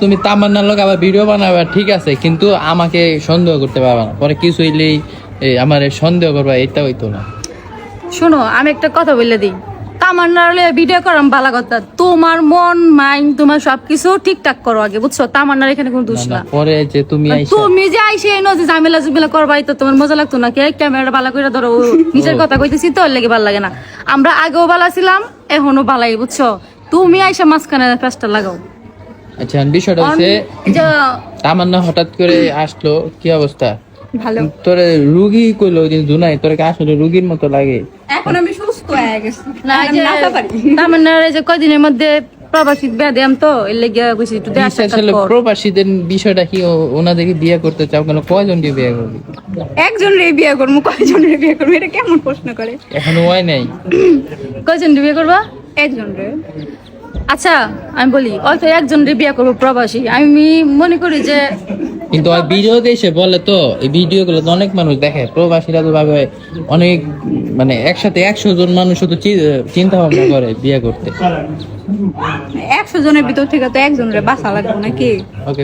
তুমি তামান্নার লোক আবার ভিডিও বানাবে ঠিক আছে, কিন্তু আমাকে সন্দেহ করতে পারবে না, পরে কিছু হইলেই আমার সন্দেহ করবা, এটা হইতো না। শোনো, আমি একটা কথা বলে দিই, তামান্নার ভিডিও করাম ভালো কথা, তোমার মন মাইন্ড তোমার সবকিছু ঠিকঠাক করো আগে, বুঝছো? তামান্নার এখানে কোনো দোষ না। পরে যে তুমি তুমি যে আইসে এনো যে ঝামেলা জুমেলা করবাই, তো তোমার মজা লাগতো না? ক্যামেরাটা ভালো করে ধরো, নিজের কথা কইতেছি তো, ওর লেগে ভালো লাগে না। আমরা আগেও ভালো ছিলাম, এখনো ভালাই, বুঝছো? তুমি আইসা মাঝখানে ফেসটা লাগাও। আচ্ছা, বিষয়টা হচ্ছে তামান্না হঠাৎ করে আসলো, কি অবস্থা? ভালো। তোরে রুগী কইলো ওই দিন দুনাই, তোরে কি আসলে রুগীর মতো লাগে? এখন আমি সুস্থ হয়ে গেছি, না যে তামান্নার এই যে কয়দিনের মধ্যে প্রবাসী ব্যায়াম, তো এর লেগে কইছি একটু দেয়া আসলে প্রবাসীদের বিষয়টা কি, ওনাদেরকে বিয়ে করতে চাও কেন? কয়জন দিয়ে বিয়ে করবি? একজন রে বিয়ে করবো, কয়জন রে বিয়ে করবো, এটা কেমন প্রশ্ন করে? এখনো হয় নাই। কয়জন বিয়ে করবা? একজন রে। আচ্ছা আমি বলি, অল্প একজন রে বিয়ে করবো প্রবাসী, আমি মনে করি যে কিন্তু ওই ভিডিও এসে বলে তো, এই ভিডিও গুলো তো অনেক মানুষ দেখে, প্রবাসীরা তো ভাবে অনেক, মানে একসাথে 100 জন মানুষ তো চিন্তা ভাবনা করে বিয়ে করতে। 100 জনের ভিতর থেকে তো একজন রে বাঁচা লাগবে নাকি? ওকে।